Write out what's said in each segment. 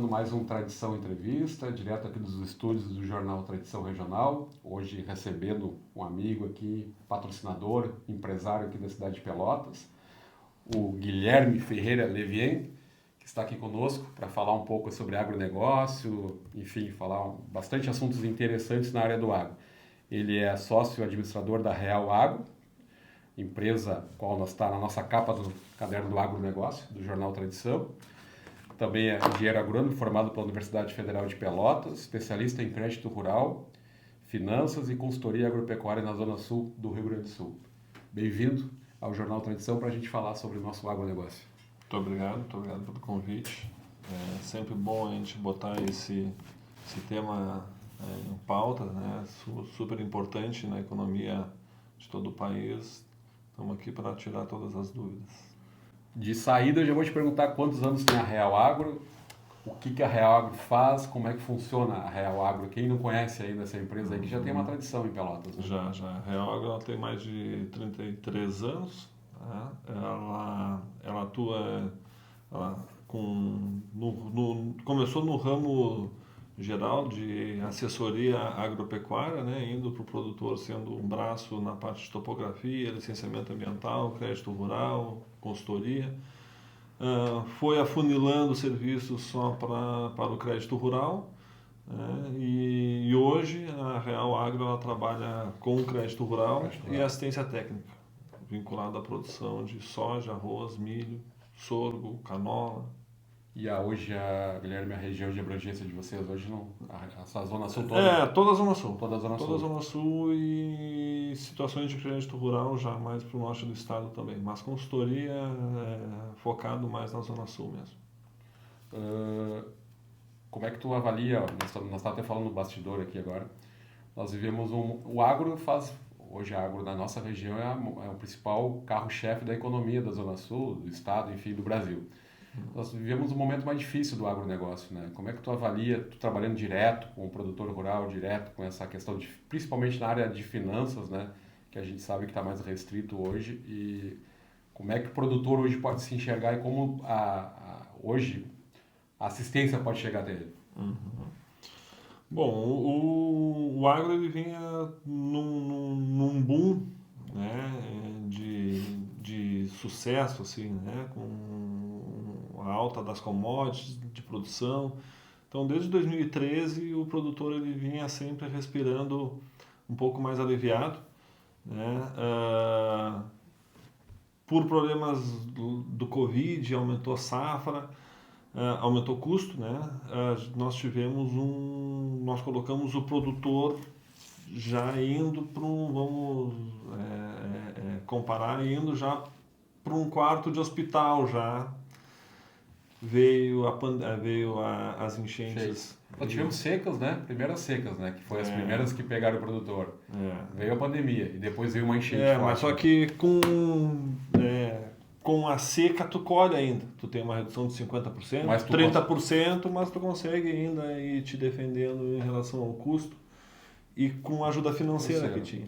mais um Tradição Entrevista, direto aqui dos estúdios do Jornal Tradição Regional. Hoje recebendo um amigo aqui, patrocinador, empresário aqui da cidade de Pelotas, o Guilherme Ferreira Levien, que está aqui conosco para falar um pouco sobre agronegócio, enfim, falar bastante assuntos interessantes na área do agro. Ele é sócio administrador da Real Agro, empresa qual nós está na nossa capa do caderno do agronegócio, do Jornal Tradição. Também é engenheiro agrônomo formado pela Universidade Federal de Pelotas, especialista em crédito rural, finanças e consultoria agropecuária na Zona Sul do Rio Grande do Sul. Bem-vindo ao Jornal Tradição para a gente falar sobre o nosso agronegócio. Muito obrigado pelo convite. É sempre bom a gente botar esse tema em pauta, né? Super importante na economia de todo o país. Estamos aqui para tirar todas as dúvidas. De saída, eu já vou te perguntar quantos anos tem a Real Agro, o que a Real Agro faz, como é que funciona a Real Agro. Quem não conhece ainda essa empresa aí, que já tem uma tradição em Pelotas. Né? Já. A Real Agro ela tem mais de 33 anos. Né? Ela atua começou no ramo geral de assessoria agropecuária, né, indo para o produtor sendo um braço na parte de topografia, licenciamento ambiental, crédito rural, consultoria. Foi afunilando serviços só para o crédito rural, né, e hoje a Real Agro ela trabalha com o crédito rural e assistência técnica, vinculada à produção de soja, arroz, milho, sorgo, canola. E hoje, Guilherme, a região de abrangência de vocês hoje não... Essa Zona Sul toda? Toda a Zona Sul. Toda a Zona Sul. Toda a Zona Sul e situações de crédito rural já mais para o norte do estado também. Mas consultoria focado mais na Zona Sul mesmo. Como é que tu avalia, nós estamos até falando no bastidor aqui agora, nós vivemos o agro faz... Hoje a agro na nossa região é o principal carro-chefe da economia da Zona Sul, do estado, enfim, do Brasil. Nós vivemos um momento mais difícil do agronegócio, né? Como é que tu avalia, tu trabalhando direto com o produtor rural, direto com essa questão, principalmente na área de finanças, né? Que a gente sabe que está mais restrito hoje, e como é que o produtor hoje pode se enxergar e como hoje a assistência pode chegar até ele? Uhum. Bom, o agro ele vinha num boom, né, de sucesso, assim, né, com a alta das commodities de produção. Então, desde 2013, o produtor ele vinha sempre respirando um pouco mais aliviado, né, por problemas do Covid, aumentou a safra, aumentou o custo, né? Nós colocamos o produtor já indo para vamos comparar, indo já para um quarto de hospital já. Veio as enchentes. Nós tivemos secas, né? Primeiras secas, né? Que foram as primeiras que pegaram o produtor. Veio a pandemia e depois veio uma enchente forte. Mas só que com a seca tu colhe ainda. Tu tem uma redução de 50%, 30%, mas tu consegue ainda ir te defendendo em relação ao custo e com a ajuda financeira que tinha.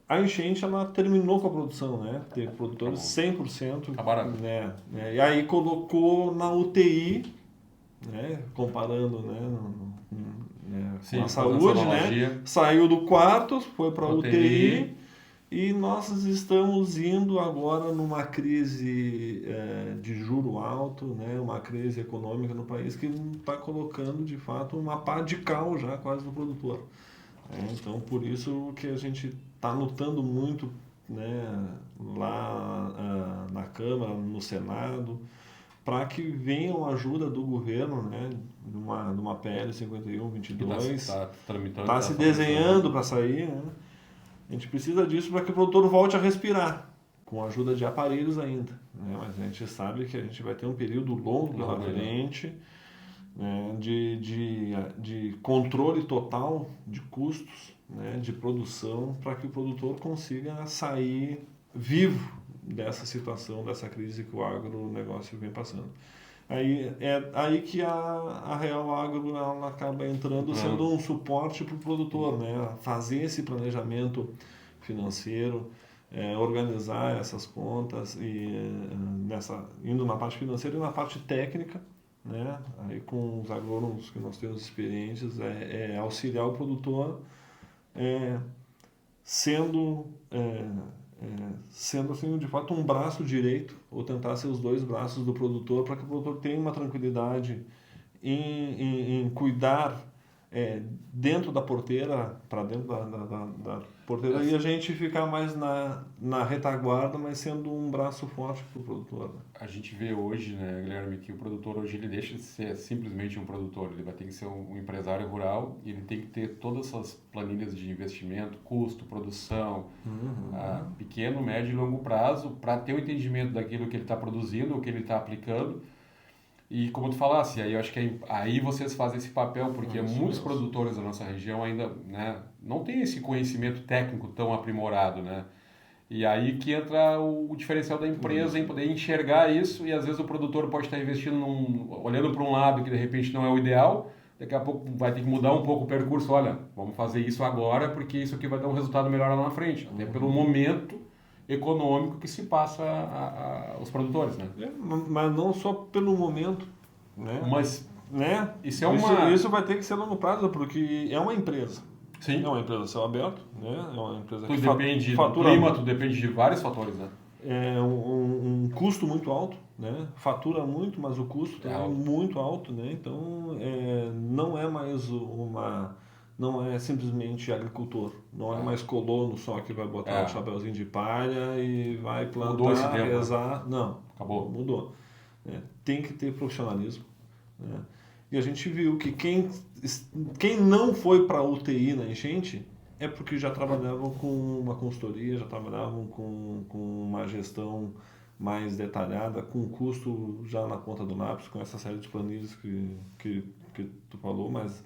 A enchente ela terminou com a produção, né? Teve produtores 100%. Né? E aí colocou na UTI, né? Comparando, né? Com a saúde, né? Saiu do quarto, foi para a UTI. E nós estamos indo agora numa crise de juro alto, né? Uma crise econômica no país que está colocando, de fato, uma pá de cal já quase no produtor. Então, por isso que a gente está lutando muito, né, lá na Câmara, no Senado, para que venha a ajuda do governo, né, numa PL 51/22. Está se desenhando para sair, né? A gente precisa disso para que o produtor volte a respirar, com a ajuda de aparelhos ainda, né? Mas a gente sabe que a gente vai ter um período longo pela frente, né, de controle total de custos, né, de produção, para que o produtor consiga sair vivo dessa situação, dessa crise que o agronegócio vem passando. Aí que a Real Agro ela acaba entrando, sendo um suporte para o produtor, né? Fazer esse planejamento financeiro, organizar essas contas, e indo na parte financeira e na parte técnica, né? Aí com os agrônomos que nós temos experientes, é auxiliar o produtor sendo sendo assim, de fato, um braço direito, ou tentar ser os dois braços do produtor, para que o produtor tenha uma tranquilidade em cuidar dentro da porteira, para dentro da porteira, e a gente ficar mais na retaguarda, mas sendo um braço forte para o produtor. Né? A gente vê hoje, né, Guilherme, que o produtor hoje ele deixa de ser simplesmente um produtor, ele vai ter que ser um empresário rural e ele tem que ter todas essas planilhas de investimento, custo, produção, pequeno, médio e longo prazo, para ter o entendimento daquilo que ele está produzindo, o que ele está aplicando. E como tu falasse, aí eu acho que aí vocês fazem esse papel, porque muitos produtores da nossa região ainda, né, não têm esse conhecimento técnico tão aprimorado, né? E aí que entra o diferencial da empresa em poder enxergar isso, e às vezes o produtor pode estar investindo olhando para um lado que de repente não é o ideal, daqui a pouco vai ter que mudar um pouco o percurso, olha, vamos fazer isso agora porque isso aqui vai dar um resultado melhor lá na frente, até pelo momento econômico que se passa aos produtores, né? Mas não só pelo momento, né? Mas né? Isso vai ter que ser a longo prazo, porque é uma empresa. Sim. É uma empresa a céu aberto, né? É uma empresa que depende do clima, tudo depende de vários fatores, né? É um custo muito alto, né? Fatura muito, mas o custo também é muito alto, né? Então, não é mais não é simplesmente agricultor, não é mais colono só que vai botar o chapéuzinho de palha e vai plantar, rezar. Não, acabou. Mudou. Tem que ter profissionalismo, né? E a gente viu que quem não foi para a UTI na enchente é porque já trabalhavam com uma consultoria, já trabalhavam com uma gestão mais detalhada, com custo já na ponta do lápis, com essa série de planilhas que tu falou, mas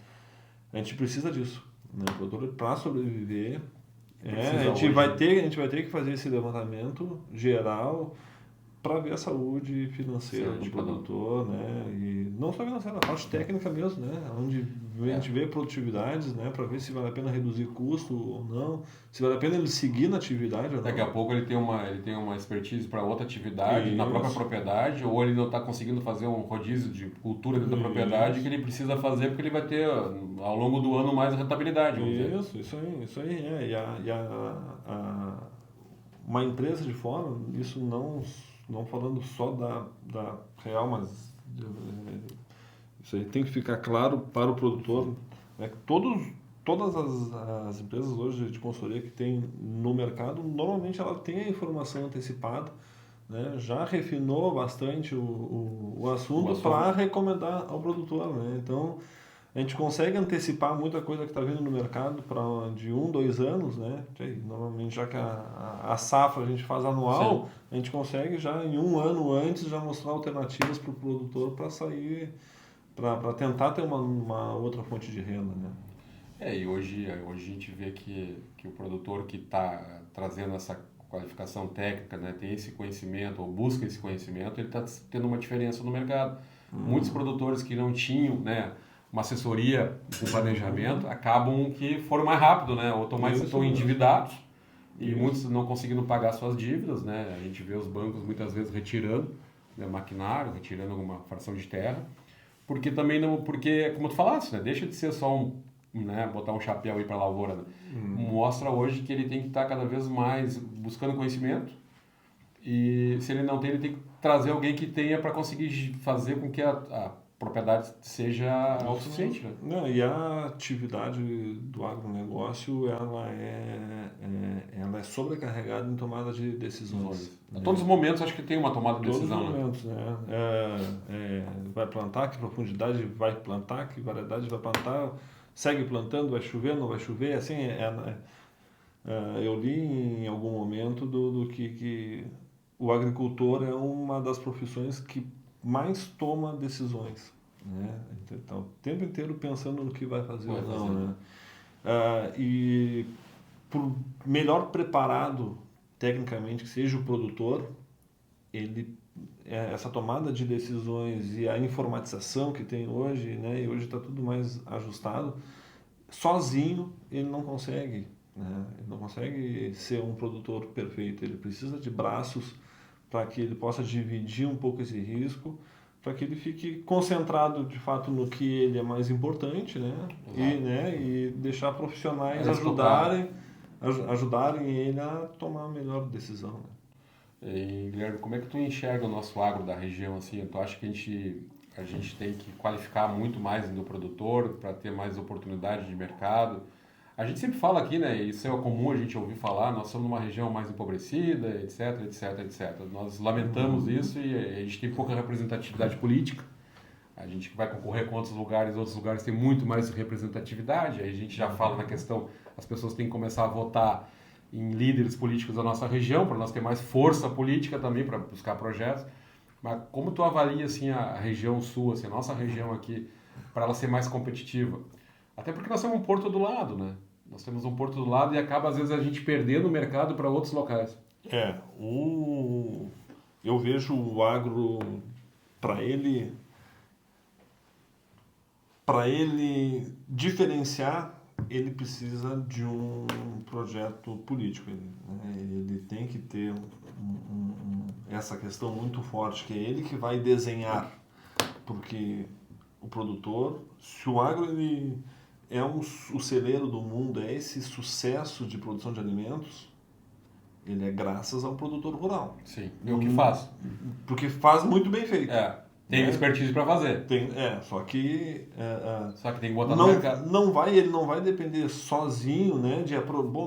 a gente precisa disso, né? O produtor, para sobreviver, a gente vai ter que fazer esse levantamento geral para ver a saúde financeira do produtor, né? E não só financeira, a parte técnica mesmo, né? Onde a gente vê produtividades, né? Para ver se vale a pena reduzir custo ou não, se vale a pena ele seguir na atividade ou não. Daqui a pouco ele tem uma expertise para outra atividade na própria propriedade, ou ele não está conseguindo fazer um rodízio de cultura dentro da propriedade que ele precisa fazer porque ele vai ter ao longo do ano mais rentabilidade. Isso aí. Uma empresa de fora, isso não falando só da real, mas isso aí tem que ficar claro para o produtor, né? Todas as empresas hoje de consultoria que tem no mercado, normalmente ela tem a informação antecipada, né? Já refinou bastante o assunto para recomendar ao produtor, né? Então, a gente consegue antecipar muita coisa que está vindo no mercado para de 2 anos, né? Normalmente, já que a safra a gente faz anual, sim, a gente consegue já em 1 ano antes já mostrar alternativas para o produtor para sair, para tentar ter uma outra fonte de renda, né? E hoje a gente vê que o produtor que está trazendo essa qualificação técnica, né, tem esse conhecimento ou busca esse conhecimento, ele está tendo uma diferença no mercado. Muitos produtores que não tinham, né, uma assessoria com planejamento, acabam que foram mais rápido, né? Ou estão endividados e muitos não conseguindo pagar suas dívidas, né? A gente vê os bancos muitas vezes retirando, né, maquinário, retirando alguma fração de terra, porque também não, porque como tu falaste, né? Deixa de ser só botar um chapéu aí para a lavoura, né? Mostra hoje que ele tem que estar cada vez mais buscando conhecimento, e se ele não tem, ele tem que trazer alguém que tenha para conseguir fazer com que a propriedade seja autossuficiente, né? Não, e a atividade do agronegócio, ela é sobrecarregada em tomada de decisões. A todos os momentos acho que tem uma tomada de decisão. Todos os momentos, né? Vai plantar, que profundidade vai plantar, que variedade vai plantar, segue plantando, vai chover, não vai chover, assim, eu li em algum momento do que o agricultor é uma das profissões que mais toma decisões, né? Então, o tempo inteiro pensando no que vai fazer ou não, né? E por melhor preparado tecnicamente que seja o produtor, essa tomada de decisões e a informatização que tem hoje, né? E hoje está tudo mais ajustado, sozinho ele não consegue, né? Ele não consegue ser um produtor perfeito, ele precisa de braços para que ele possa dividir um pouco esse risco, para que ele fique concentrado de fato no que ele é mais importante, né? E deixar profissionais ajudarem ele a tomar a melhor decisão. Né? E, Guilherme, como é que tu enxerga o nosso agro da região? Assim, tu acha que a gente tem que qualificar muito mais do produtor para ter mais oportunidade de mercado? A gente sempre fala aqui, né? Isso é comum a gente ouvir falar, nós somos uma região mais empobrecida, etc, etc, etc. Nós lamentamos isso e a gente tem pouca representatividade política. A gente vai concorrer com outros lugares têm muito mais representatividade. Aí a gente já fala na questão, as pessoas têm que começar a votar em líderes políticos da nossa região, para nós ter mais força política também para buscar projetos. Mas como tu avalia assim, a região sul, assim, a nossa região aqui, para ela ser mais competitiva? Até porque nós temos um porto do lado, né? Nós temos um porto do lado e acaba às vezes a gente perdendo o mercado para outros locais. Eu vejo o agro, para ele diferenciar, ele precisa de um projeto político. Ele tem que ter essa questão muito forte, que é ele que vai desenhar. Porque o produtor, se o agro ele é o celeiro do mundo, é esse sucesso de produção de alimentos, ele é graças ao produtor rural. Sim, é o que faz. Porque faz muito bem feito. Tem expertise para fazer. Só que tem que botar no mercado. Ele não vai depender sozinho, né?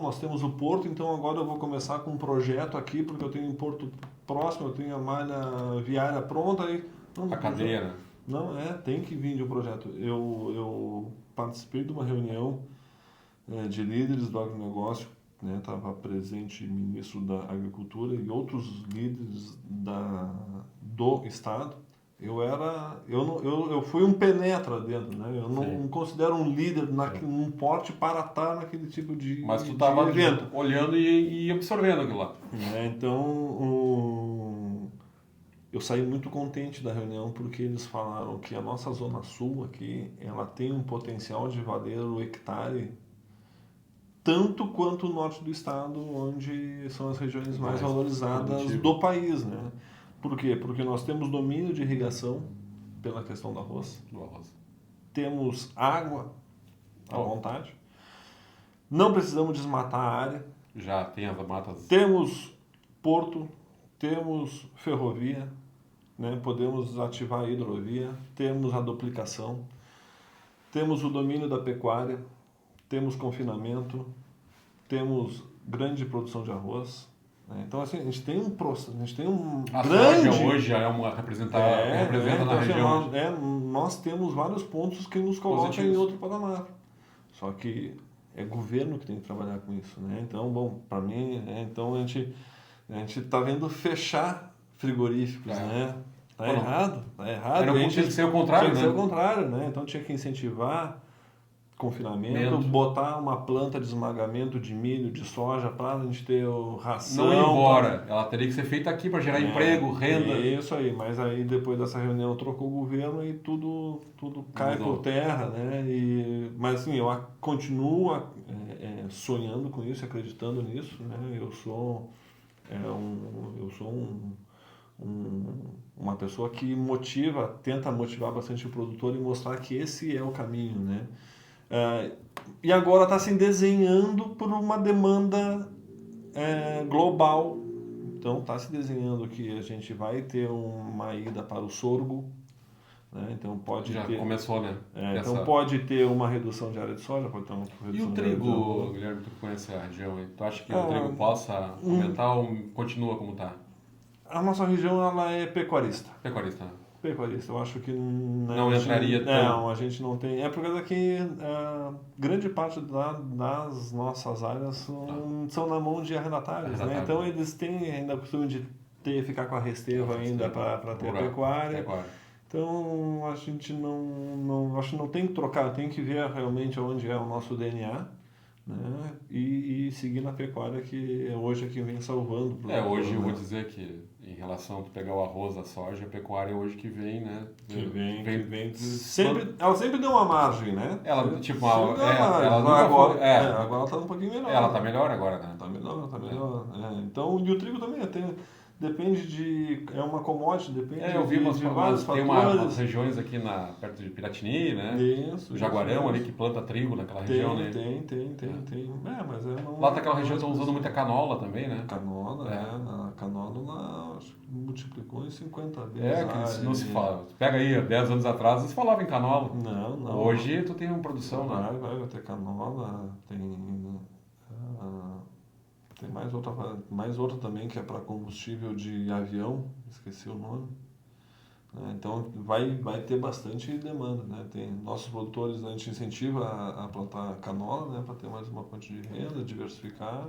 Nós temos o porto, então agora eu vou começar com um projeto aqui, porque eu tenho um porto próximo, eu tenho a malha viária pronta. A cadeia, né? Não, tem que vir de um projeto. Eu participei de uma reunião de líderes do agronegócio, né? Estava presente o ministro da Agricultura e outros líderes do Estado. Eu fui um penetra dentro, né? Eu não considero um líder num porte para estar naquele tipo de Mas tu estava olhando e absorvendo aquilo lá. Então, eu saí muito contente da reunião porque eles falaram que a nossa Zona Sul aqui, ela tem um potencial de valer o hectare tanto quanto o norte do estado, onde são as regiões mais valorizadas do país, né? Por quê? Porque nós temos domínio de irrigação pela questão do arroz. Temos água à vontade. Não precisamos desmatar a área. Já tem as matas. Temos porto, temos ferrovia, né? Podemos ativar a hidrovia, temos a duplicação, temos o domínio da pecuária, temos confinamento, temos grande produção de arroz. Então, assim, a gente tem um grande... A soja hoje já é uma representa na região. Nós temos vários pontos que nos colocam em outro patamar. Só que é governo que tem que trabalhar com isso, né? Então, para mim, então a gente está vendo fechar frigoríficos, né? Tá errado. Tinha que ser o contrário, Tinha que ser o contrário, né? Então tinha que incentivar confinamento, botar uma planta de esmagamento de milho, de soja, para a gente ter ração. Não ir embora. Ela teria que ser feita aqui para gerar emprego, renda. Isso aí, mas aí depois dessa reunião trocou o governo e tudo cai por terra, né? Mas assim, eu continuo sonhando com isso, acreditando nisso, né? Eu sou uma pessoa que tenta motivar bastante o produtor e mostrar que esse é o caminho, né? E agora está se desenhando por uma demanda global. Então está se desenhando que a gente vai ter uma ida para o sorgo, né? Então começou, né? Então pode ter uma redução de área de soja, pode ter uma redução. E o trigo, Guilherme, tu conhece a região aí? Tu acha que o trigo possa aumentar ou continua como está? A nossa região ela é pecuarista. Pecuarista, né? Eu acho que não entraria tão... Não, a gente não tem. É porque daqui grande parte das nossas áreas são na mão de arrendatários, né? Então eles têm ainda o costume de ficar com a resteva ainda para ter a pecuária. Então a gente acho que não tem que trocar, tem que ver realmente onde é o nosso DNA, né? E seguir na pecuária, que hoje é que vem salvando. Hoje eu vou dizer que em relação a pegar o arroz, a soja, a pecuária hoje que vem, né? Ela sempre deu uma margem, né? Ela agora ela está um pouquinho melhor. Ela está melhor agora, né? Está melhor. Então, e o trigo também é uma commodity, depende eu vi de vários tem fatores. umas regiões aqui perto de Piratini, né? Isso, o Jaguarão isso. ali que planta trigo naquela região, né? Tem. Mas não, lá naquela região estão usando muita canola também, né? Canola, a canola lá acho que multiplicou em 50 vezes. Que não se fala. Pega aí, 10 anos atrás, eles falavam em canola. Não. Hoje tu tem uma produção, né? Vai ter canola, tem mais outra também que é para combustível de avião, esqueci o nome. Então vai ter bastante demanda, né? Nossos produtores, a gente incentiva a plantar canola, né? Para ter mais uma fonte de renda, diversificar.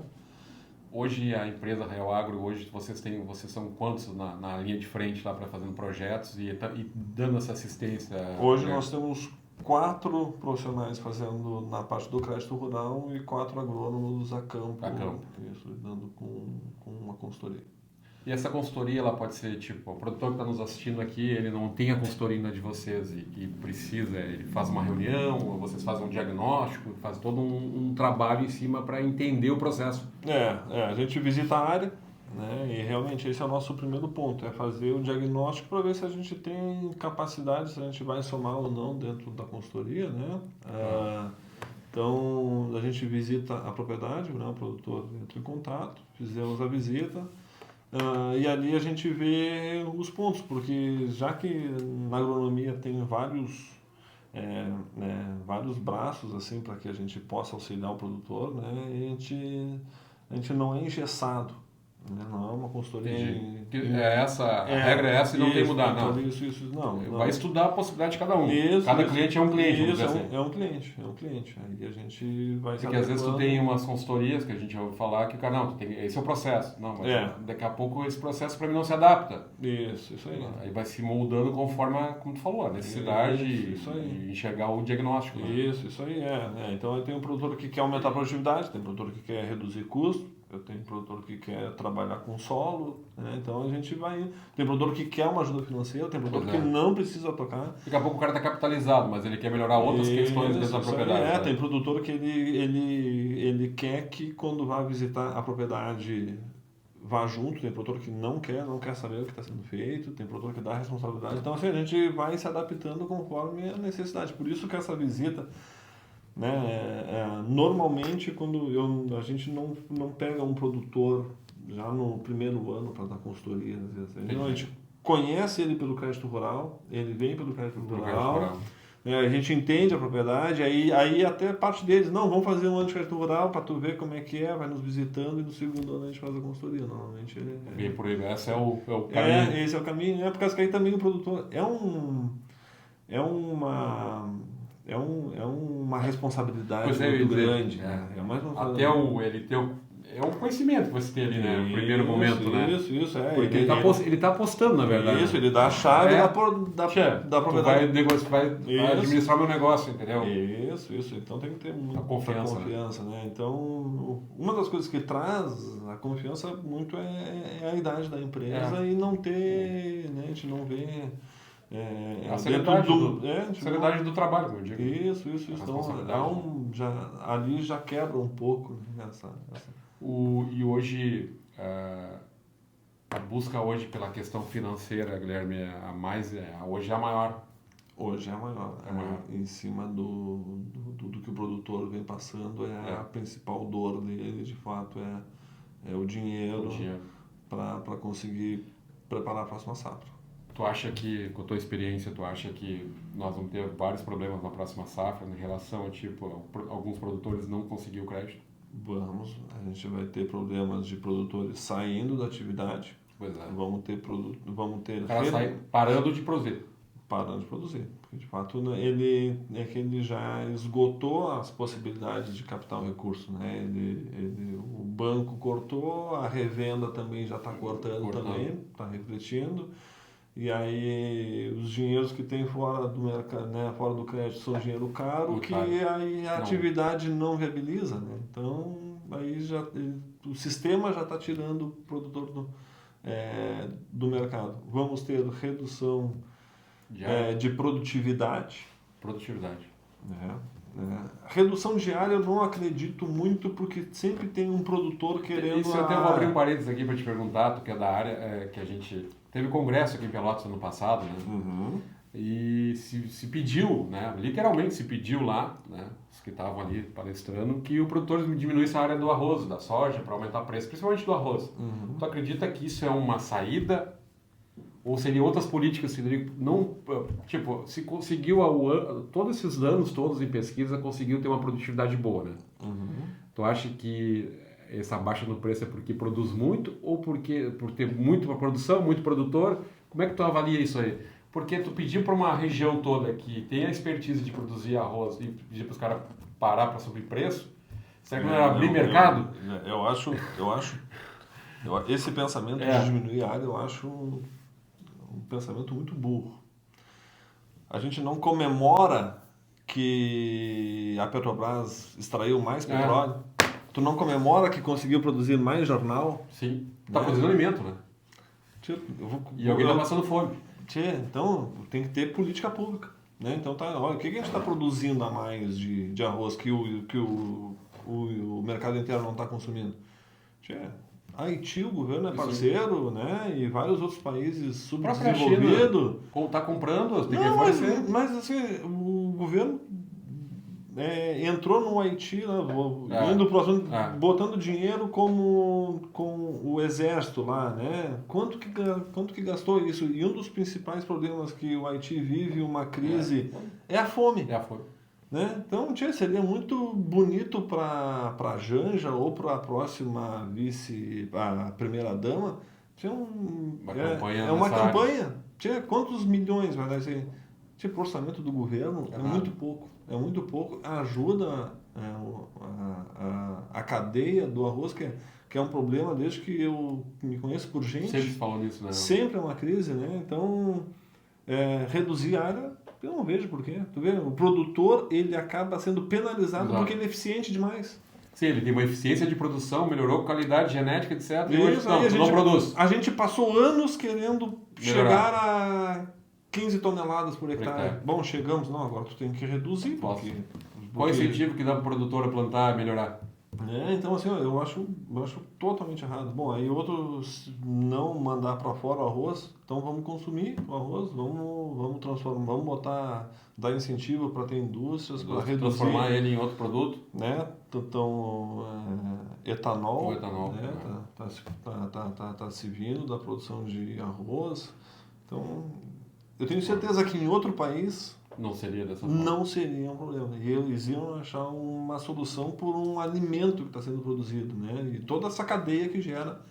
Hoje a empresa Real Agro, hoje vocês são quantos na linha de frente lá para fazendo projetos e dando essa assistência? Hoje nós temos 4 profissionais fazendo na parte do crédito rural e 4 agrônomos a campo. Isso, lidando com uma consultoria. E essa consultoria, ela pode ser, tipo, o produtor que está nos assistindo aqui, ele não tem a consultoria ainda de vocês e precisa, ele faz uma reunião, ou vocês fazem um diagnóstico, faz todo um trabalho em cima para entender o processo. A gente visita a área, né, e realmente esse é o nosso primeiro ponto, é fazer o diagnóstico para ver se a gente tem capacidade, se a gente vai somar ou não dentro da consultoria, né? Então, a gente visita a propriedade, né, o produtor entra em contato, fizemos a visita, e ali a gente vê os pontos, porque já que na agronomia tem vários braços assim para que a gente possa auxiliar o produtor, né? A gente não é engessado, né? Não é uma consultoria. A regra é essa e não tem que mudar, não. Isso, não. Vai estudar a possibilidade de cada um. Cada cliente é um cliente, vamos dizer assim. É um cliente. Aí a gente vai Porque às vezes tu tem umas consultorias que a gente ouve falar que o cara, não, esse é o processo. Não, mas daqui a pouco esse processo para mim não se adapta. Isso aí. Aí vai se moldando conforme, como tu falou, a necessidade e enxergar o diagnóstico. Né? Isso aí. Então eu tenho um produtor que quer aumentar a produtividade, tem um produtor que quer reduzir custo, eu tenho um produtor que quer trabalhar com solo, né? Então a gente vai. Tem produtor que quer uma ajuda financeira, tem produtor que não precisa tocar. Daqui a pouco o cara está capitalizado, mas ele quer melhorar outras questões dentro da propriedade. Né? Tem produtor que ele quer que quando vá visitar a propriedade vá junto, tem produtor que não quer saber o que está sendo feito, tem produtor que dá responsabilidade. Então assim, a gente vai se adaptando conforme a necessidade. Por isso que essa visita, né, normalmente quando a gente não pega um produtor já no primeiro ano para dar consultoria, às vezes. A gente conhece ele pelo crédito rural, ele vem pelo crédito rural. A gente entende a propriedade, aí até parte deles, não, vamos fazer um ano de crédito rural para tu ver como é que vai nos visitando e no segundo ano a gente faz a consultoria. Normalmente bem por aí, esse é o caminho. Esse é o caminho, por causa que aí também o produtor é uma responsabilidade muito grande. É uma responsabilidade. Até ele ter é um conhecimento que você tem ali, né? No primeiro momento, né? Isso. Porque ele tá apostando, na verdade. Isso, ele dá a chave da propriedade. Vai administrar meu negócio, entendeu? Isso. Então tem que ter muita confiança, né? Então, uma das coisas que traz a confiança muito é a idade da empresa e não ter, né? A gente não vê... a seriedade do trabalho, como eu digo. Isso. Então, ali já quebra um pouco, né, E hoje, a busca hoje pela questão financeira, Guilherme, hoje é a maior. Hoje é a maior. Em cima do que o produtor vem passando, a principal dor dele, de fato, é o dinheiro para conseguir preparar a próxima safra. Tu acha que, com a tua experiência, nós vamos ter vários problemas na próxima safra em relação a, alguns produtores não conseguir o crédito? A gente vai ter problemas de produtores saindo da atividade. Pois é. Vamos ter o cara sai parando de produzir. Porque de fato ele já esgotou as possibilidades de captar o recurso, né? O banco cortou, a revenda também já está cortando também, está refletindo. E aí os dinheiros que tem fora do mercado, né, fora do crédito, são dinheiro caro, aí a atividade não viabiliza, né? Então aí o sistema já está tirando o produtor do mercado. Vamos ter redução de produtividade. Produtividade. Né? Redução diária eu não acredito muito, porque sempre tem um produtor querendo... Isso eu até vou abrir um parênteses aqui para te perguntar, tu que é da área, que a gente teve congresso aqui em Pelotas ano passado, né? Uhum. E se pediu, né? Literalmente se pediu lá, né? Os que estavam ali palestrando, que o produtor diminuísse a área do arroz, da soja, para aumentar o preço, principalmente do arroz. Uhum. Tu acredita que isso é uma saída? Ou seriam outras políticas que não, tipo, se conseguiu todos esses anos todos em pesquisa, conseguiu ter uma produtividade boa, né? Uhum. Tu acha que essa baixa no preço é porque produz muito ou por ter muito produção, muito produtor? Como é que tu avalia isso aí? Porque tu pediu para uma região toda que tem a expertise de produzir arroz e pedir para os caras parar para subir preço, será que não era abrir mercado? Eu acho esse pensamento de diminuir a área, eu acho um pensamento muito burro. A gente não comemora que a Petrobras extraiu mais petróleo. Tu não comemora que conseguiu produzir mais jornal. Sim. Tá produzindo alimento, né? E alguém tá passando fome. Então tem que ter política pública. Né? Então olha, o que a gente está produzindo a mais de arroz que o mercado inteiro não está consumindo? Haiti, o governo é parceiro, né? E vários outros países subdesenvolvidos. Está comprando, tem que não, fornecer. Mas assim, o governo entrou no Haiti, né, indo pro assunto, botando dinheiro com o exército lá, né? Quanto que gastou isso? E um dos principais problemas que o Haiti vive, uma crise, é a fome. É a fome. Né? Então, seria muito bonito para a Janja ou para a próxima a primeira-dama uma campanha. Quantos milhões vai dar isso aí? O orçamento do governo é muito pouco. É muito pouco. Ajuda a cadeia do arroz, que é um problema desde que eu me conheço por gente. Sempre se falou nisso, né? Sempre é uma crise, né? Então, reduzir a área... Eu não vejo por quê. Tu vê? O produtor, ele acaba sendo penalizado porque ele é eficiente demais. Sim, ele tem uma eficiência de produção, melhorou a qualidade genética, etc. E hoje não produz. A gente passou anos querendo chegar a 15 toneladas por hectare. Bom, chegamos. Não, agora tu tem que reduzir. Qual o incentivo que dá para o produtor a plantar e melhorar? Então, assim, eu acho totalmente errado. Bom, aí outros não mandar para fora o arroz, então vamos consumir o arroz, vamos transformar, dar incentivo para ter indústrias, para reduzir. Transformar ele em outro produto. Né? Então, etanol. O etanol. Né? Tá se vindo da produção de arroz. Então, eu tenho certeza que em outro país... Não seria dessa forma. Não seria um problema. E eles iam achar uma solução por um alimento que está sendo produzido, né? E toda essa cadeia que gera.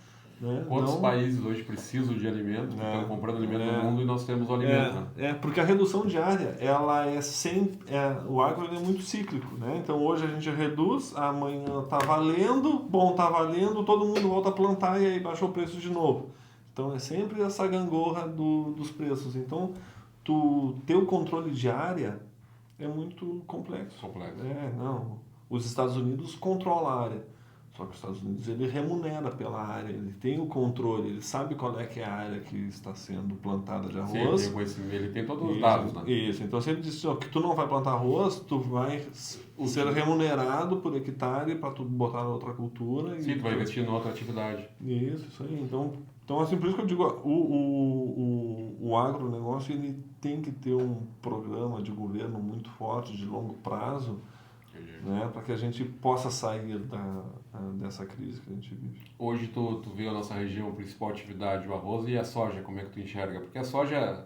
Né? Quantos países hoje precisam de alimento, estão comprando alimento no mundo e nós temos o alimento? Porque a redução diária, ela é sempre... o agro é muito cíclico, né? Então hoje a gente reduz, amanhã está valendo, está valendo, todo mundo volta a plantar e aí baixa o preço de novo. Então é sempre essa gangorra dos preços. Então... ter o controle de área é muito complexo. Os Estados Unidos controlam a área, só que os Estados Unidos ele remunera pela área, ele tem o controle, ele sabe qual é que é a área que está sendo plantada de arroz. Sim, ele tem todos os dados, né? Isso, então se ele diz que tu não vai plantar arroz, tu vai ser remunerado por hectare para tu botar na outra cultura. Sim, tu vai investir em outra atividade. Isso aí. Então, assim, por isso que eu digo, o agronegócio ele tem que ter um programa de governo muito forte, de longo prazo, né, para que a gente possa sair dessa crise que a gente vive. Hoje tu vê a nossa região, a principal atividade, o arroz e a soja, como é que tu enxerga? Porque a soja,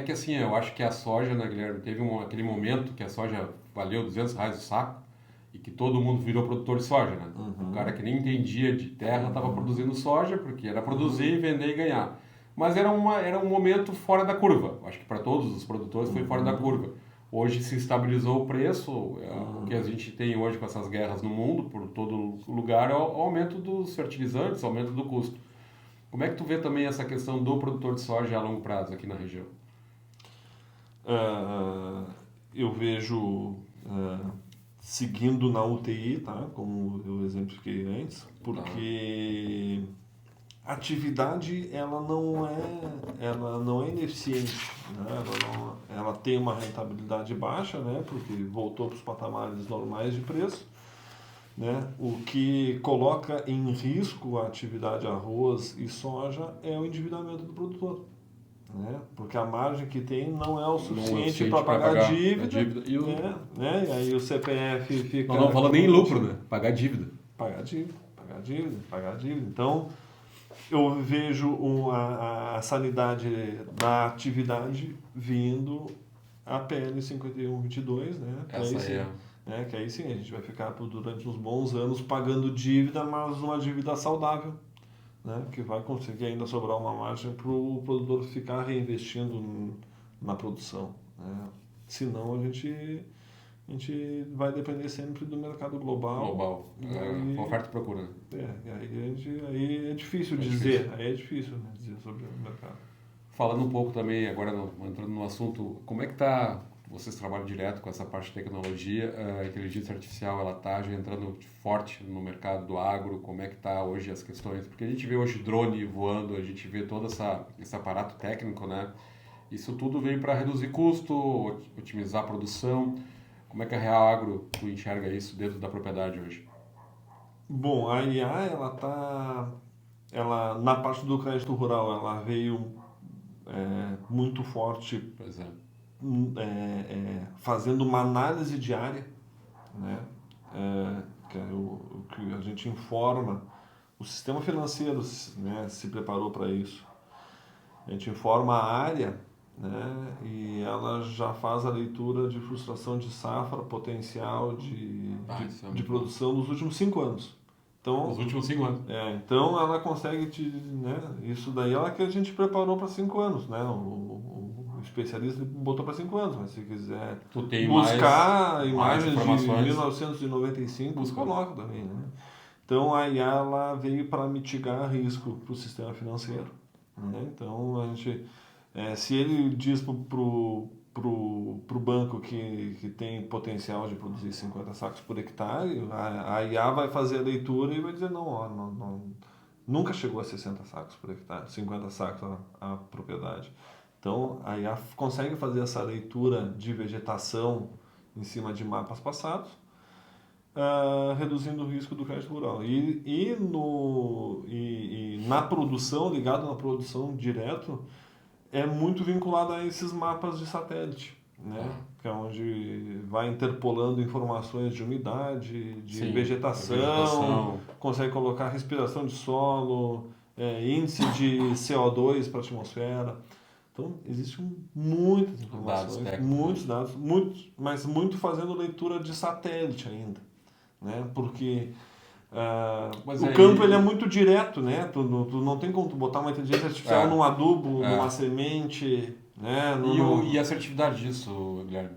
que assim, eu acho que a soja, né, Guilherme, teve aquele momento que a soja valeu R$200 o saco, e que todo mundo virou produtor de soja, né? O cara que nem entendia de terra estava produzindo soja, porque era produzir, vender e ganhar. Mas era um momento fora da curva. Acho que para todos os produtores foi fora da curva. Hoje se estabilizou o preço, o que a gente tem hoje com essas guerras no mundo, por todo lugar, é o aumento dos fertilizantes, o aumento do custo. Como é que tu vê também essa questão do produtor de soja a longo prazo aqui na região? Eu vejo... seguindo na UTI, tá? Como eu exemplifiquei antes, porque A atividade ela não é ineficiente, né? Ela tem uma rentabilidade baixa, né? Porque voltou para os patamares normais de preço, né? O que coloca em risco a atividade arroz e soja é o endividamento do produtor, né? Porque a margem que tem não é o suficiente para pagar a dívida e o... né? E aí o CPF fica... Não falando nem em lucro, né? Pagar a dívida. Pagar a dívida. Então, eu vejo a sanidade da atividade vindo a PL 5122, né? Que aí sim a gente vai ficar durante uns bons anos pagando dívida, mas uma dívida saudável, né? Que vai conseguir ainda sobrar uma margem para o produtor ficar reinvestindo na produção, né? Senão a gente vai depender sempre do mercado global. Oferta e procura. Aí é difícil dizer, dizer sobre o mercado. Falando um pouco também, agora entrando no assunto, como é que está, vocês trabalham direto com essa parte de tecnologia, a inteligência artificial, ela está já entrando forte no mercado do agro, como é que está hoje as questões? Porque a gente vê hoje drone voando, a gente vê todo esse aparato técnico, né? Isso tudo vem para reduzir custo, otimizar a produção. Como é que a Real Agro tu enxerga isso dentro da propriedade hoje? Bom, a IA, ela na parte do crédito rural, ela veio muito forte, fazendo uma análise diária, né? Que é o que a gente informa, o sistema financeiro, né, se preparou para isso. A gente informa a área, né, e ela já faz a leitura de frustração de safra, potencial de produção nos últimos 5 anos. Então, os últimos 5 anos. Então ela consegue isso daí é que a gente preparou para 5 anos, né? O especialista botou para 5 anos, mas se quiser buscar imagens de 1995, coloca também, né? Então a IA ela veio para mitigar risco para o sistema financeiro, né? Então a gente, se ele diz pro banco que tem potencial de produzir 50 sacos por hectare, a IA vai fazer a leitura e vai dizer não, nunca chegou a 60 sacos por hectare, 50 sacos a propriedade. Então a IA consegue fazer essa leitura de vegetação em cima de mapas passados, reduzindo o risco do crédito rural. E na produção, ligado na produção direto, é muito vinculado a esses mapas de satélite, né? Que é onde vai interpolando informações de umidade, de vegetação, consegue colocar respiração de solo, índice de CO2 para a atmosfera. Então, existem muitas informações, muitos dados, mas muito fazendo leitura de satélite ainda, né? Porque o campo ele é muito direto, né? Tu não tem como tu botar uma inteligência artificial num adubo, numa semente, né? E a assertividade disso, Guilherme?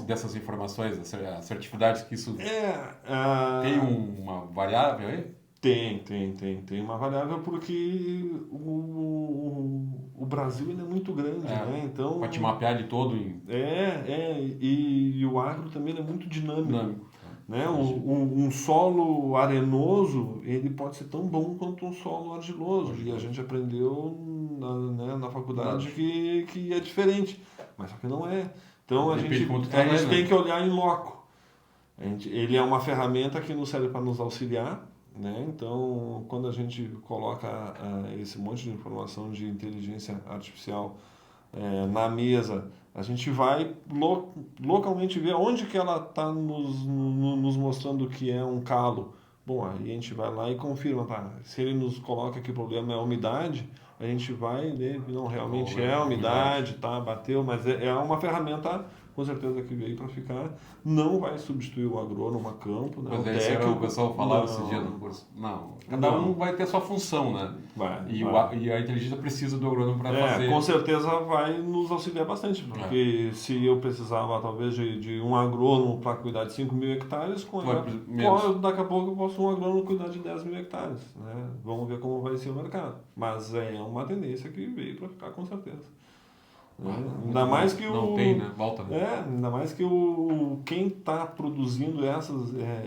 Dessas informações, a assertividade que isso tem uma variável aí? Tem uma variável porque o Brasil ele é muito grande, né? Então, para te mapear ele todo em... e o agro também é muito dinâmico. Né? Um solo arenoso ele pode ser tão bom quanto um solo argiloso, e a gente aprendeu na faculdade que é diferente, mas só que não é. Então a gente tem que olhar em loco. Ele é uma ferramenta que nos serve para nos auxiliar, né? Então quando a gente coloca esse monte de informação de inteligência artificial na mesa, a gente vai localmente ver onde que ela está nos mostrando que é um calo. Bom, aí a gente vai lá e confirma, tá? Se ele nos coloca que o problema é a umidade, a gente vai ver, não, realmente é a umidade, tá? Bateu, mas é uma ferramenta, com certeza, que veio para ficar. Não vai substituir o agrônomo a campo, né? Mas esse era o pessoal falava esse dia no curso. Não, cada um vai ter sua função, né? E a inteligência precisa do agrônomo para fazer. Com certeza vai nos auxiliar bastante, porque se eu precisava talvez de um agrônomo para cuidar de 5 mil hectares, daqui a pouco eu posso um agrônomo cuidar de 10 mil hectares, né? Vamos ver como vai ser o mercado. Mas é uma tendência que veio para ficar, com certeza. Ainda mais que volta, né? Ainda mais que quem está produzindo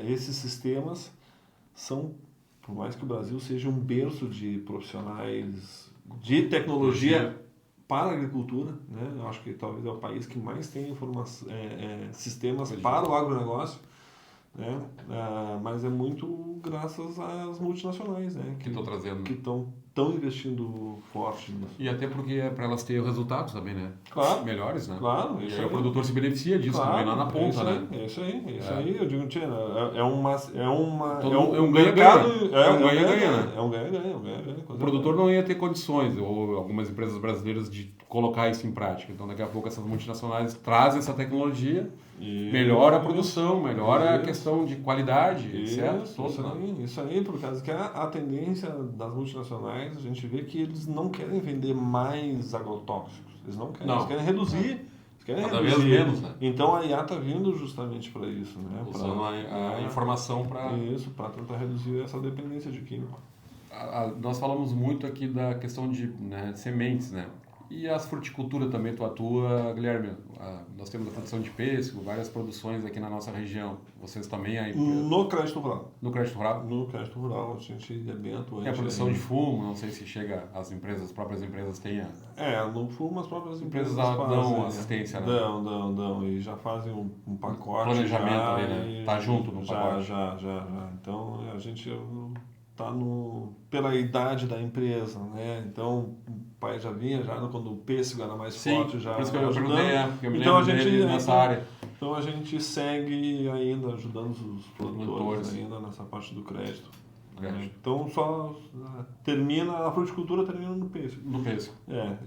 esses sistemas são por mais que o Brasil seja um berço de profissionais de tecnologia para a agricultura, né? Eu acho que talvez é o país que mais tem sistemas para o agronegócio, né? Mas é muito graças às multinacionais, né? Que estão trazendo. Que estão investindo forte nisso. E até porque é para elas terem resultados também, né? Claro. Melhores, né? Claro. E aí o produtor se beneficia disso também lá na ponta, né? É isso aí. Eu digo, Tia, é um ganha-ganha. É um ganha-ganha. É um ganha-ganha. O produtor não ia ter condições, ou algumas empresas brasileiras, de colocar isso em prática. Então, daqui a pouco, essas multinacionais trazem essa tecnologia, melhora a produção, melhora a questão de qualidade, etc. Isso aí, por causa que a tendência das multinacionais, a gente vê que eles não querem vender mais agrotóxicos. Eles não querem, eles querem reduzir. Cada vez menos, né? Então a IA está vindo justamente para isso, né? Usando a informação para... Isso, para tentar reduzir essa dependência de químico. Nós falamos muito aqui da questão de sementes, né? E as fruticultura também tu atua, Guilherme. Nós temos a produção de pêssego, várias produções aqui na nossa região. Vocês também aí? No crédito rural. No crédito rural? No crédito rural, a gente é bem atuante. E a produção de fumo, não sei se chega as próprias empresas têm no fumo as próprias empresas dão assistência, né? Dão. E já fazem um pacote. Planejamento ali, né? Tá junto no pacote. Já. Então a gente tá pela idade da empresa, né? Então o pai já vinha quando o pêssego era mais forte, já. Por isso que eu perguntei, porque eu me então lembro dele nessa área. Então a gente segue ainda ajudando os produtores ainda nessa parte do crédito. Então só termina, a fruticultura termina no pêssego. No pêssego.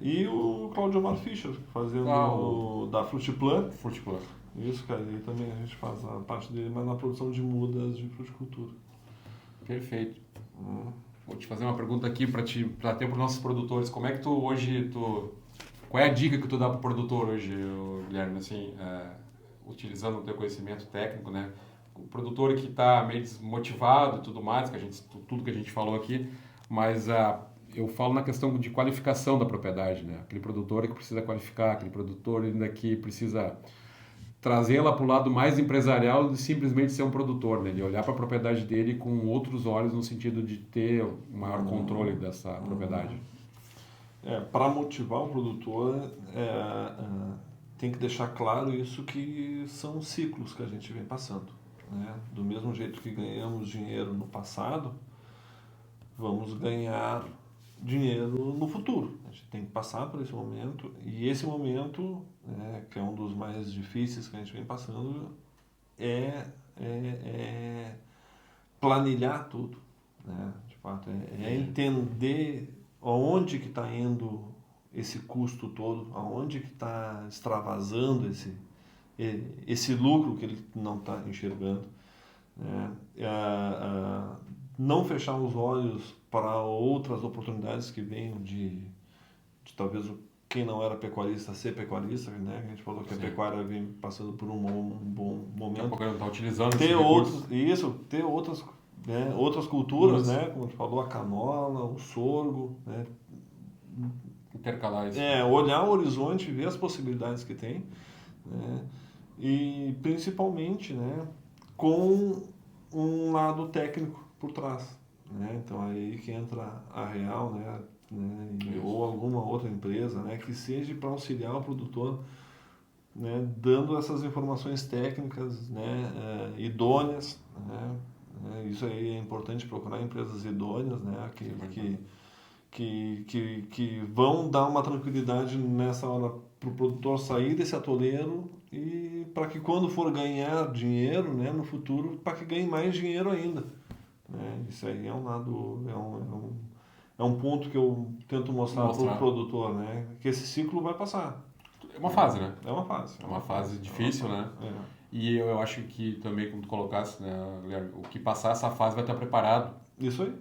E o Claudio Omar Fischer fazendo da Frutiplan. Frutiplan. Isso, cara, e também a gente faz a parte dele, mas na produção de mudas de fruticultura. Perfeito. Vou te fazer uma pergunta aqui para ter para os nossos produtores. Como é que qual é a dica que tu dá para o produtor hoje, Guilherme, assim, utilizando o teu conhecimento técnico, né? O produtor que está meio desmotivado e tudo mais, tudo que a gente falou aqui, mas eu falo na questão de qualificação da propriedade, né? Aquele produtor que precisa qualificar, aquele produtor ainda que precisa trazê-la para o lado mais empresarial de simplesmente ser um produtor, né? De olhar para a propriedade dele com outros olhos no sentido de ter um maior controle dessa propriedade. Para motivar o produtor, tem que deixar claro isso, que são ciclos que a gente vem passando, né? Do mesmo jeito que ganhamos dinheiro no passado, vamos ganhar dinheiro no futuro. A gente tem que passar por esse momento, e esse momento, que é um dos mais difíceis que a gente vem passando, é planilhar tudo, né? De fato, entender aonde que está indo esse custo todo, aonde que está extravasando esse lucro que ele não está enxergando, né? Não fechar os olhos para outras oportunidades que venham de talvez quem não era pecuarista ser pecuarista, né? A gente falou que a pecuária vem passando por um bom momento. Está utilizando ter outras culturas, né? Como a gente falou, a canola, o sorgo, né? Intercalar isso. Olhar o horizonte, ver as possibilidades que tem, né? E principalmente, né, com um lado técnico por trás, né? Então aí que entra a Real, né? Ou alguma outra empresa, né, que seja para auxiliar o produtor, né, dando essas informações técnicas, né, idôneas, né? Isso aí é importante, procurar empresas idôneas, né, que vão dar uma tranquilidade nessa hora para o produtor sair desse atoleiro, e para que quando for ganhar dinheiro, né, no futuro, para que ganhe mais dinheiro ainda, né? Isso aí é um lado, é um ponto que eu tento mostrar para o produtor, né, que esse ciclo vai passar. É uma fase, né? É uma fase. É uma fase difícil, né? E eu acho que também, como tu colocasse, né, Guilherme, o que passar essa fase vai estar preparado. Isso aí.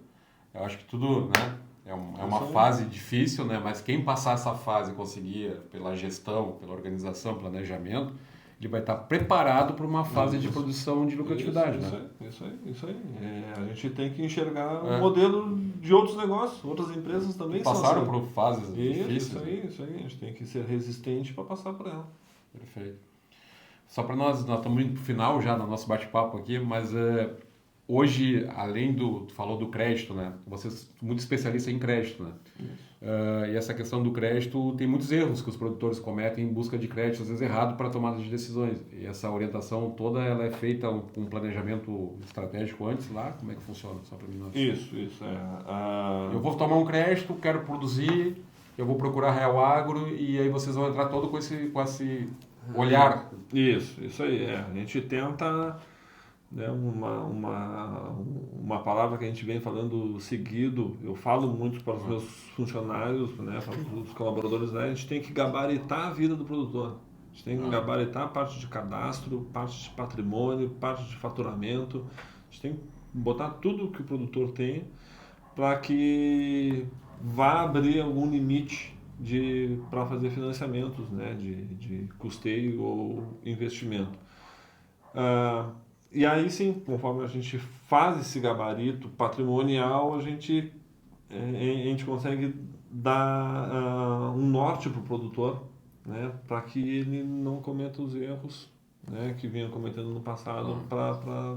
Eu acho que tudo, né? É uma fase difícil, né? Mas quem passar essa fase e conseguir, pela gestão, pela organização, planejamento, ele vai estar preparado para uma fase de produção de lucratividade, né? Isso aí. A gente tem que enxergar o modelo de outros negócios, outras empresas também passaram por fases difíceis. Isso aí. A gente tem que ser resistente para passar por ela. Perfeito. Só para nós estamos indo para o final já do nosso bate-papo aqui, mas hoje, além tu falou do crédito, né? Você é muito especialista em crédito, né? E essa questão do crédito, tem muitos erros que os produtores cometem em busca de crédito, às vezes errado para tomada de decisões. E essa orientação toda, ela é feita com um planejamento estratégico antes lá? Como é que funciona? Só para mim não... Isso. Eu vou tomar um crédito, quero produzir, eu vou procurar Real Agro e aí vocês vão entrar todo com esse olhar. Isso aí. A gente tenta... Né, uma palavra que a gente vem falando seguido, eu falo muito para os meus funcionários, né, para os colaboradores, né, a gente tem que gabaritar a vida do produtor. A gente tem que gabaritar a parte de cadastro, parte de patrimônio, parte de faturamento. A gente tem que botar tudo que o produtor tem para que vá abrir algum limite para fazer financiamentos, né, de custeio ou investimento. E aí sim, conforme a gente faz esse gabarito patrimonial, a gente consegue dar um norte para o produtor, né, para que ele não cometa os erros, né, que vinha cometendo no passado, para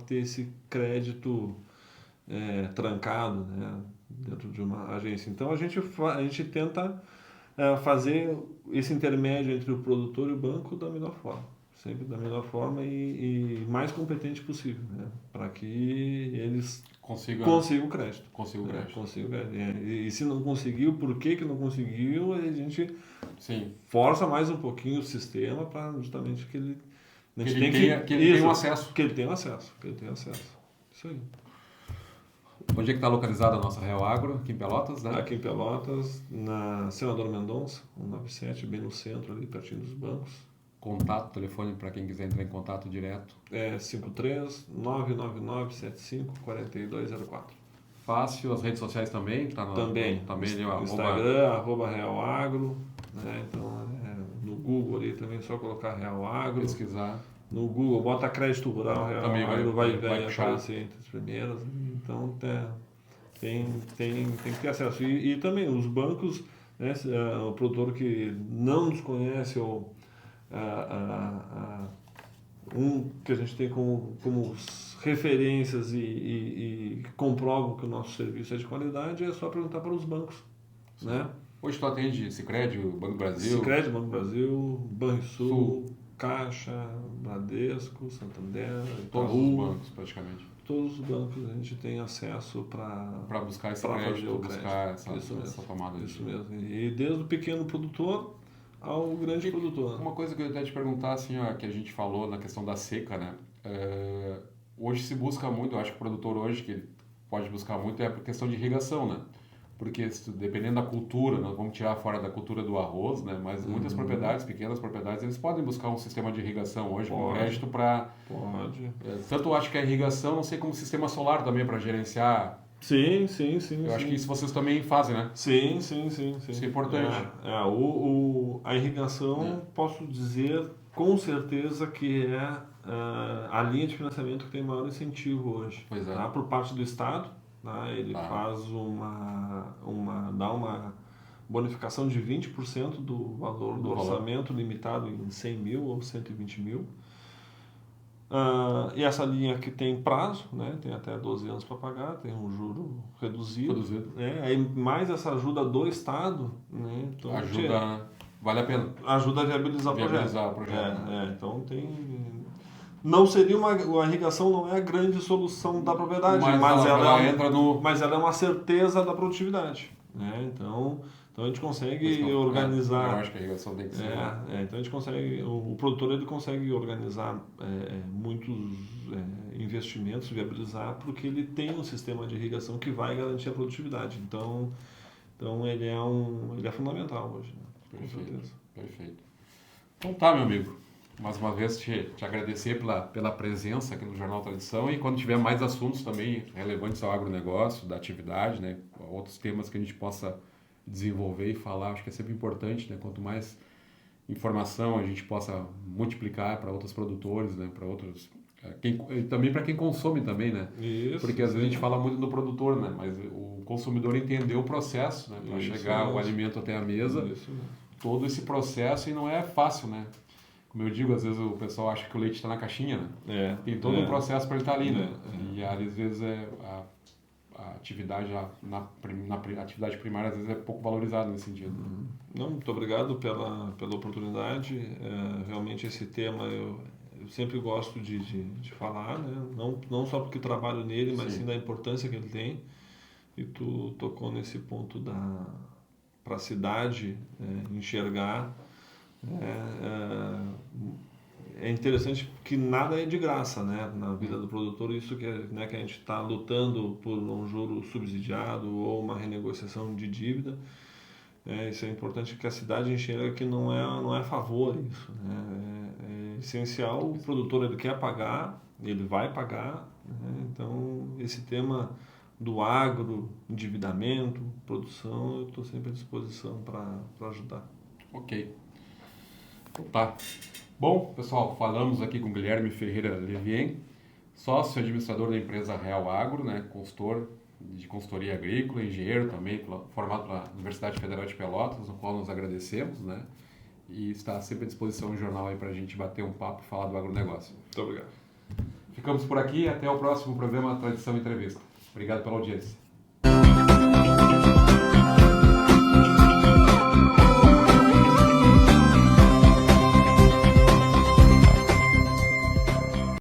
ter esse crédito trancado, né, dentro de uma agência. Então a gente tenta fazer esse intermédio entre o produtor e o banco da melhor forma. Sempre da melhor forma e mais competente possível, né? Para que eles consigam o crédito. Consigam o crédito. E se não conseguiu, por que não conseguiu, a gente força mais um pouquinho o sistema para justamente que ele tenha um acesso. Que ele tenha acesso. Isso aí. Onde é que está localizada a nossa Real Agro? Aqui em Pelotas, né? Aqui em Pelotas, na Senador Mendonça, 197, bem no centro, ali pertinho dos bancos. Contato, telefone para quem quiser entrar em contato direto. 53-999-75-4204. Fácil, as redes sociais também? Também no Instagram, @RealAgro, né? Então, no Google ali também é só colocar Real Agro. Pesquisar. No Google, bota crédito rural, Real também Agro, vai aparecer entre as primeiras. Então, tem que ter acesso. E também os bancos, né? O produtor que não nos conhece ou um que a gente tem como referências e comprovam que o nosso serviço é de qualidade, é só perguntar para os bancos, né? Hoje tu atende Sicredi, Banco Brasil? Sicredi, Banco Brasil, Banrisul, Caixa, Bradesco, Santander, todos os bancos praticamente. Todos os bancos a gente tem acesso para buscar esse crédito, buscar essa tomada. Isso mesmo. E desde o pequeno produtor ao grande produtor. Uma coisa que eu ia até te perguntar, assim, ó, que a gente falou na questão da seca, né? Hoje se busca muito, eu acho que o produtor hoje, que ele pode buscar muito, é a questão de irrigação, né? Porque dependendo da cultura, nós vamos tirar fora da cultura do arroz, né? Mas muitas propriedades, pequenas propriedades, eles podem buscar um sistema de irrigação hoje, com crédito para... Pode. Tanto eu acho que a irrigação, não sei como sistema solar também para gerenciar... Sim. Eu acho que isso vocês também fazem, né? Sim. Isso é importante. A irrigação, posso dizer com certeza que é a linha de financiamento que tem maior incentivo hoje. Pois é. Tá? Por parte do Estado, tá? Ele faz dá uma bonificação de 20% do valor do orçamento limitado em 100 mil ou 120 mil. E essa linha que tem prazo, né? Tem até 12 anos para pagar, tem um juro reduzido. Né? Aí, mais essa ajuda do Estado, né? Então, vale a pena. Ajuda a viabilizar o projeto. Então não seria a irrigação não é a grande solução da propriedade, mas ela é uma certeza da produtividade. Né? Então a gente consegue organizar. Eu acho que a irrigação tem que ser. Então a gente consegue, o produtor ele consegue organizar muitos investimentos, viabilizar, porque ele tem um sistema de irrigação que vai garantir a produtividade. Então ele é fundamental hoje. Né? Com certeza. Perfeito. Então tá, meu amigo. Mais uma vez te agradecer pela presença aqui no Jornal Tradição e quando tiver mais assuntos também relevantes ao agronegócio, da atividade, né? Outros temas que a gente possa desenvolver e falar, acho que é sempre importante, né? Quanto mais informação a gente possa multiplicar para outros produtores, né? Para outros, também para quem consome também, né? Isso, porque às vezes a gente fala muito do produtor, né? Mas o consumidor entendeu o processo, né? Para chegar o alimento até a mesa, todo esse processo e não é fácil, né? Como eu digo, às vezes o pessoal acha que o leite está na caixinha, né? Tem todo um processo para ele estar ali, né? E às vezes a atividade na atividade primária às vezes é pouco valorizada nesse sentido. Não, muito obrigado pela oportunidade. Realmente esse tema eu sempre gosto de falar, né? Não só porque trabalho nele, mas sim da importância que ele tem. E tu tocou nesse ponto para a cidade enxergar. É interessante que nada é de graça, né, na vida do produtor, isso que, né, que a gente está lutando por um juro subsidiado ou uma renegociação de dívida. Isso é importante que a cidade enxerga que não é a favor isso, né? É essencial, o produtor ele quer pagar, ele vai pagar, né? Então esse tema do agro, endividamento, produção, eu estou sempre à disposição para ajudar. Ok. Então tá. Bom, pessoal, falamos aqui com Guilherme Ferreira Levien, sócio administrador da empresa Real Agro, né, consultor de consultoria agrícola, engenheiro também, formado pela Universidade Federal de Pelotas, no qual nós agradecemos, né, e está sempre à disposição no jornal aí para a gente bater um papo e falar do agronegócio. Muito obrigado. Ficamos por aqui, até o próximo programa Tradição Entrevista. Obrigado pela audiência.